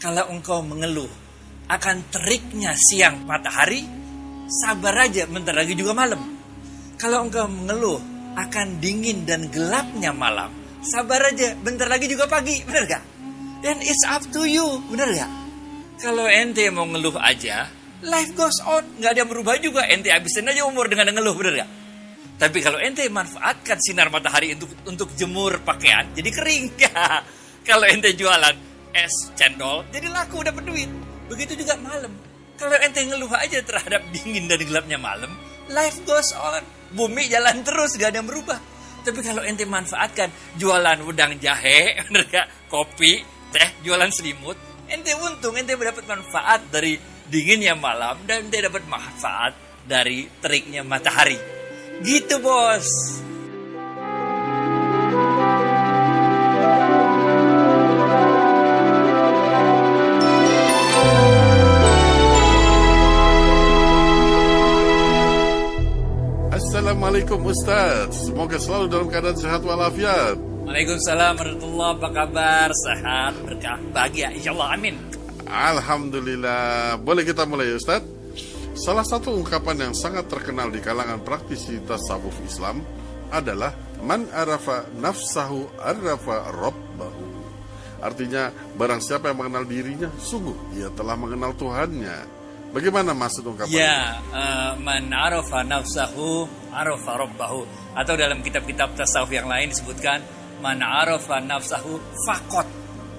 Kalau engkau mengeluh akan teriknya siang matahari, sabar aja, bentar lagi juga malam. Kalau engkau mengeluh akan dingin dan gelapnya malam, sabar aja, bentar lagi juga pagi, bener gak? Then it's up to you, bener gak? Kalau ente mau ngeluh aja, life goes on, gak ada yang berubah juga. Ente habisin aja umur dengan ngeluh, bener gak? Tapi kalau ente manfaatkan sinar matahari untuk jemur pakaian, jadi kering. Kalau ente jualan es cendol, jadi laku, dapat duit. Begitu juga malam. Kalau ente ngeluh aja terhadap dingin dan gelapnya malam, life goes on. Bumi jalan terus, gak ada yang berubah. Tapi kalau ente manfaatkan jualan udang jahe, bener gak? Kopi, teh, jualan selimut, ente untung, ente mendapat manfaat dari dinginnya malam dan ente dapat manfaat dari teriknya matahari. Gitu, bos. Assalamualaikum Ustaz, semoga selalu dalam keadaan sehat walafiat. Waalaikumsalam warahmatullahi wabarakatuh. Apa kabar? Sehat, berkah, bahagia, insyaallah, amin. Alhamdulillah. Boleh kita mulai Ustaz? Salah satu ungkapan yang sangat terkenal di kalangan praktisi tasawuf Islam adalah man arafa nafsahu arafa rabbahu. Artinya, barang siapa yang mengenal dirinya, sungguh ia telah mengenal Tuhannya. Bagaimana maksud ungkapan Ya, man arafa nafsahu arafa rabbahu. Atau dalam kitab-kitab tasawuf yang lain disebutkan man arafa nafsahu faqat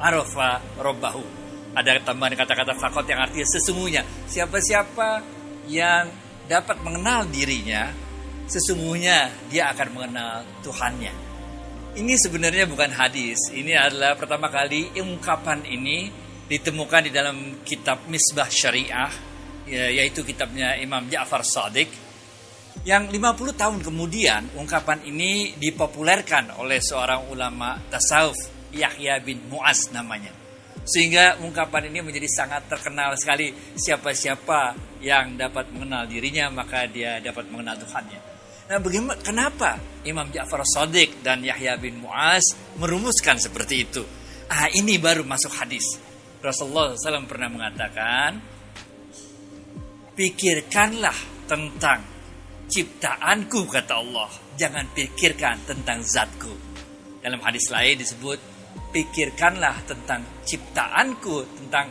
arafa rabbahu. Ada tambahan kata-kata faqat yang artinya sesungguhnya. Siapa-siapa yang dapat mengenal dirinya, sesungguhnya dia akan mengenal Tuhannya. Ini sebenarnya bukan hadis. Ini adalah pertama kali ungkapan ini ditemukan di dalam kitab Misbah Syariah, yaitu kitabnya Imam Ja'far Shadiq. Yang 50 tahun kemudian ungkapan ini dipopulerkan oleh seorang ulama tasawuf, Yahya bin Mu'az namanya. Sehingga ungkapan ini menjadi sangat terkenal sekali. Siapa-siapa yang dapat mengenal dirinya, maka dia dapat mengenal Tuhannya. Nah, bagaimana, kenapa Imam Ja'far Shadiq dan Yahya bin Mu'az merumuskan seperti itu? Ini baru masuk hadis. Rasulullah SAW pernah mengatakan, pikirkanlah tentang ciptaanku, kata Allah. Jangan pikirkan tentang zatku. Dalam hadis lain disebut, pikirkanlah tentang ciptaanku, tentang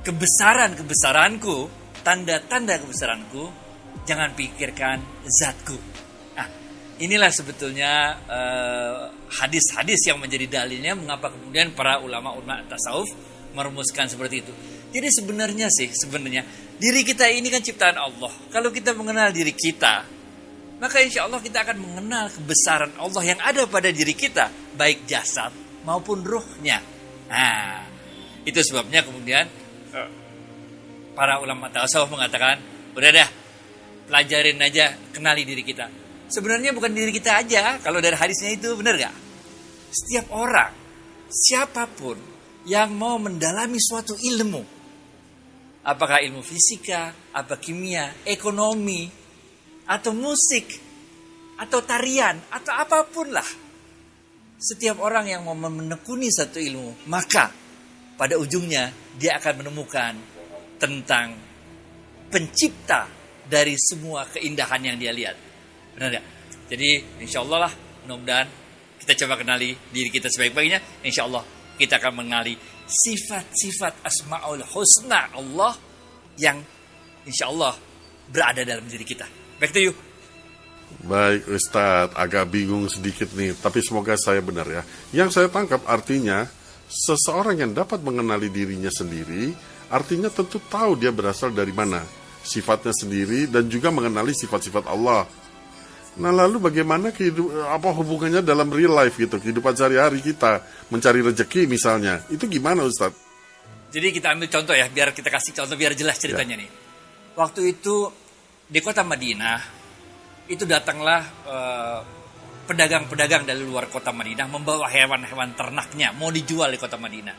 kebesaranku, tanda-tanda kebesaranku, jangan pikirkan zatku. Inilah sebetulnya hadis-hadis yang menjadi dalilnya mengapa kemudian para ulama-ulama tasawuf merumuskan seperti itu. Jadi sebenarnya diri kita ini kan ciptaan Allah. Kalau kita mengenal diri kita, maka insya Allah kita akan mengenal kebesaran Allah yang ada pada diri kita, baik jasad maupun ruhnya. Itu sebabnya kemudian para ulama tasawuf mengatakan, udah dah, pelajarin aja, kenali diri kita. Sebenarnya bukan diri kita aja, kalau dari hadisnya itu, benar gak? Setiap orang, siapapun yang mau mendalami suatu ilmu, apakah ilmu fisika, apa kimia, ekonomi, atau musik, atau tarian, atau apapun lah. Setiap orang yang mau menekuni satu ilmu, maka pada ujungnya dia akan menemukan tentang pencipta dari semua keindahan yang dia lihat. Benar gak? Jadi insya Allah lah, mudah-mudahan kita coba kenali diri kita sebaik-baiknya. Insya Allah kita akan mengenali sifat-sifat Asma'ul Husna Allah yang insya Allah berada dalam diri kita. Back to you. Baik Ustadz, agak bingung sedikit nih, tapi semoga saya benar ya. Yang saya tangkap artinya, seseorang yang dapat mengenali dirinya sendiri, artinya tentu tahu dia berasal dari mana, sifatnya sendiri, dan juga mengenali sifat-sifat Allah. Nah lalu bagaimana apa hubungannya dalam real life gitu, kehidupan sehari-hari kita, mencari rezeki misalnya, itu gimana Ustadz? Jadi kita ambil contoh ya, biar kita kasih contoh biar jelas ceritanya nih. Waktu itu di kota Madinah, itu datanglah pedagang-pedagang dari luar kota Madinah membawa hewan-hewan ternaknya, mau dijual di kota Madinah.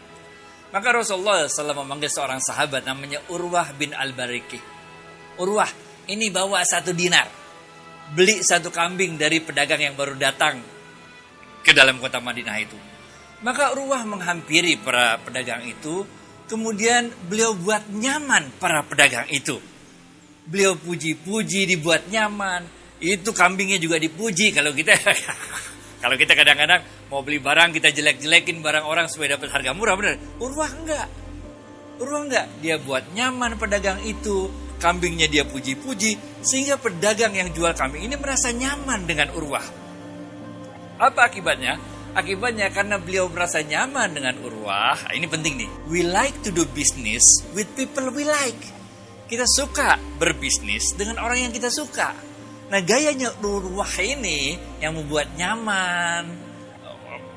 Maka Rasulullah SAW memanggil seorang sahabat namanya Urwah bin Al-Bariki. Urwah, ini bawa 1 dinar. Beli 1 kambing dari pedagang yang baru datang ke dalam kota Madinah itu. Maka Urwah menghampiri para pedagang itu, Kemudian beliau buat nyaman para pedagang itu. Beliau puji-puji, dibuat nyaman. Itu kambingnya juga dipuji. Kalau kita kadang-kadang mau beli barang, kita jelek-jelekin barang orang supaya dapat harga murah, benar? Urwah enggak. Dia buat nyaman pedagang itu. Kambingnya dia puji-puji. Sehingga pedagang yang jual kambing ini merasa nyaman dengan Urwah. Apa akibatnya? Akibatnya karena beliau merasa nyaman dengan Urwah. Ini penting nih. We like to do business with people we like. Kita suka berbisnis dengan orang yang kita suka. Nah, gayanya Urwah ini yang membuat nyaman.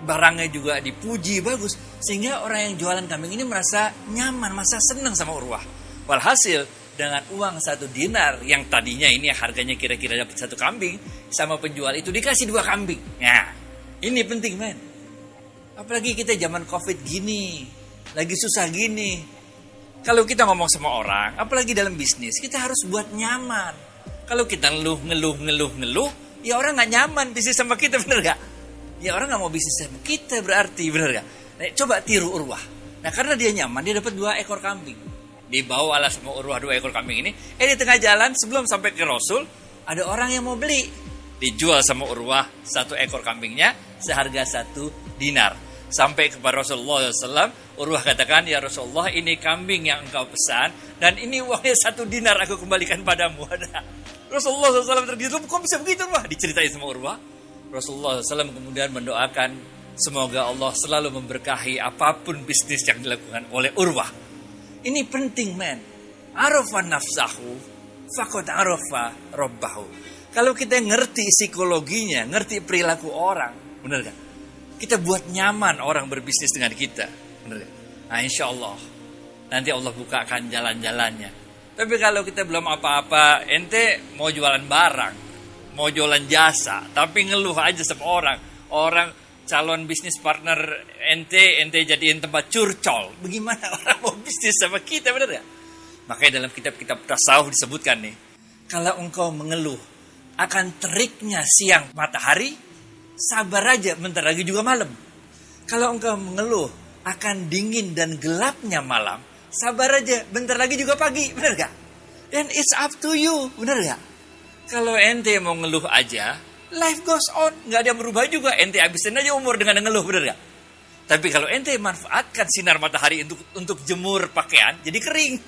Barangnya juga dipuji, bagus. Sehingga orang yang jualan kambing ini merasa nyaman, merasa senang sama Urwah. Walhasil, dengan uang 1 dinar yang tadinya ini harganya kira-kira dapat 1 kambing, sama penjual itu dikasih 2 kambing. Nah, ini penting, men. Apalagi kita zaman COVID gini, lagi susah gini. Kalau kita ngomong sama orang, apalagi dalam bisnis, kita harus buat nyaman. Kalau kita ngeluh, ya orang nggak nyaman bisnis sama kita, bener gak? Ya orang nggak mau bisnis sama kita berarti, bener gak? Nah, coba tiru Urwah. Nah, karena dia nyaman, dia dapat 2 ekor kambing. Dibawalah sama Urwah 2 ekor kambing ini. Di tengah jalan sebelum sampai ke Rasul, ada orang yang mau beli. Dijual sama Urwah 1 ekor kambingnya seharga 1 dinar. Sampai kepada Rasulullah SAW, Urwah katakan, ya Rasulullah, ini kambing yang engkau pesan, dan ini uangnya 1 dinar aku kembalikan padamu. Rasulullah SAW tergiur, kok bisa begitu Urwah? Diceritain sama Urwah. Rasulullah SAW kemudian mendoakan, semoga Allah selalu memberkahi apapun bisnis yang dilakukan oleh Urwah. Ini penting, men. Arafa nafsahu, faqad arafa rabbahu. Kalau kita ngerti psikologinya, ngerti perilaku orang, benar kan? Kita buat nyaman orang berbisnis dengan kita, benar kan? Nah, insya Allah nanti Allah bukakan jalan-jalannya. Tapi kalau kita belum apa-apa, ente mau jualan barang, mau jualan jasa, tapi ngeluh aja sama orang calon bisnis partner ente jadiin tempat curcol. Bagaimana orang mau bisnis sama kita, benar gak? Makanya dalam kitab-kitab tasawuf disebutkan nih, kalau engkau mengeluh akan teriknya siang matahari, sabar aja, bentar lagi juga malam. Kalau engkau mengeluh akan dingin dan gelapnya malam, sabar aja, bentar lagi juga pagi, benar gak? Dan it's up to you, benar gak? Kalau ente mau ngeluh aja, life goes on, gak ada yang berubah juga. Ente habisin aja umur dengan ngeluh, benar gak? Tapi kalau ente manfaatkan sinar matahari untuk jemur pakaian, jadi kering.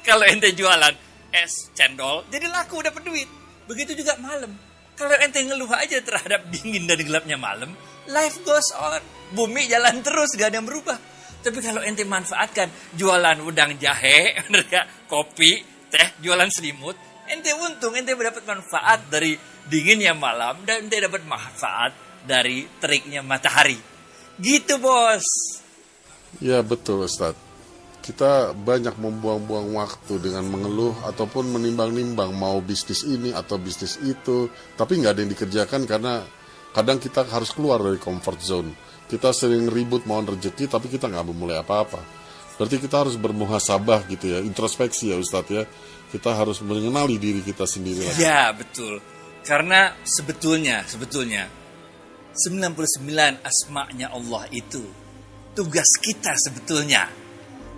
Kalau ente jualan es cendol, jadi laku, dapat duit. Begitu juga malam. Kalau ente ngeluh aja terhadap dingin dan gelapnya malam, life goes on. Bumi jalan terus, gak ada yang berubah. Tapi kalau ente manfaatkan jualan udang jahe, bener gak? Kopi, teh, jualan selimut, ente untung, ente mendapat manfaat dari dinginnya malam, dan ente dapat manfaat dari teriknya matahari. Gitu, bos. Ya, betul, Ustadz. Kita banyak membuang-buang waktu dengan mengeluh ataupun menimbang-nimbang mau bisnis ini atau bisnis itu, tapi nggak ada yang dikerjakan karena kadang kita harus keluar dari comfort zone. Kita sering ribut mau rezeki, tapi kita nggak memulai apa-apa. Berarti kita harus bermuhasabah gitu ya, introspeksi ya Ustadz ya. Kita harus mengenali diri kita sendiri. Ya, betul. Karena sebetulnya 99 asma'nya Allah itu tugas kita sebetulnya.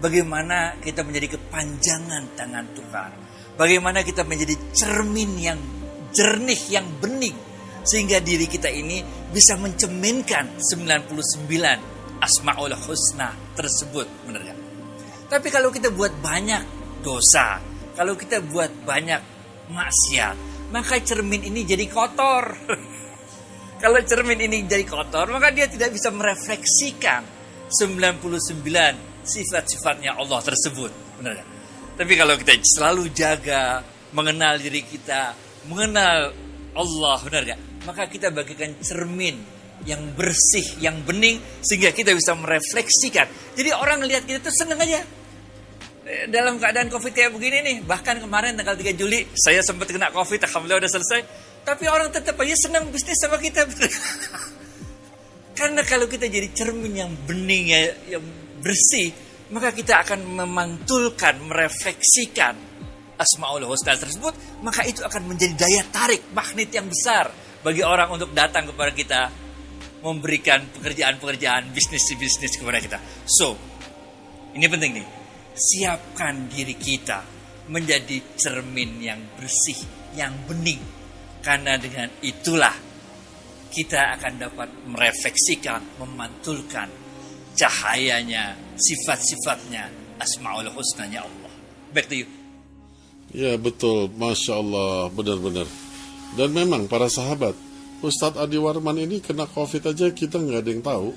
Bagaimana kita menjadi kepanjangan tangan Tuhan. Bagaimana kita menjadi cermin yang jernih, yang bening. Sehingga diri kita ini bisa mencerminkan 99 Asma'ul Husna tersebut. Benar kan? Tapi kalau kita buat banyak dosa, kalau kita buat banyak maksiat, maka cermin ini jadi kotor. Kalau cermin ini jadi kotor, maka dia tidak bisa merefleksikan 99 sifat-sifatnya Allah tersebut, benar kan? Tapi kalau kita selalu jaga, mengenal diri kita, mengenal Allah, benar kan? Maka kita bagikan cermin yang bersih, yang bening, sehingga kita bisa merefleksikan. Jadi orang ngelihat kita tuh seneng aja. Dalam keadaan COVID kayak begini nih, bahkan kemarin tanggal 3 Juli, saya sempat kena COVID, alhamdulillah udah selesai. Tapi orang tetap aja senang bisnis sama kita. Karena kalau kita jadi cermin yang bening, yang bersih, maka kita akan memantulkan, merefleksikan Asma'ul Husna tersebut, maka itu akan menjadi daya tarik, magnet yang besar bagi orang untuk datang kepada kita, memberikan pekerjaan-pekerjaan, bisnis-bisnis kepada kita. So, Ini penting nih. Siapkan diri kita menjadi cermin yang bersih, yang bening. Karena dengan itulah kita akan dapat merefleksikan, memantulkan cahayanya, sifat-sifatnya, Asmaul Husnanya Allah. Back to you. Ya betul, Masya Allah, benar-benar. Dan memang para sahabat, Ustadz Adi Warman ini kena COVID aja kita nggak ada yang tahu.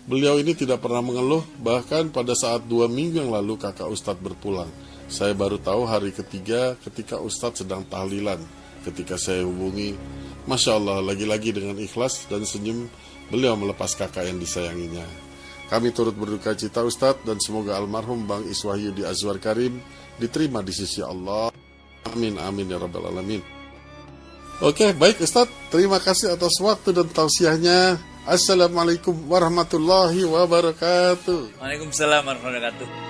Beliau ini tidak pernah mengeluh, bahkan pada saat 2 minggu yang lalu kakak Ustadz berpulang. Saya baru tahu hari ketiga ketika Ustadz sedang tahlilan. Ketika saya hubungi, Masya Allah, lagi-lagi dengan ikhlas dan senyum, beliau melepas kakak yang disayanginya. Kami turut berduka cita Ustadz, dan semoga almarhum Bang Iswahyu di Azwar Karim diterima di sisi Allah. Amin, amin ya Rabbal Alamin. Oke, baik Ustadz, terima kasih atas waktu dan tausiahnya. Assalamualaikum warahmatullahi wabarakatuh. Waalaikumsalam warahmatullahi wabarakatuh.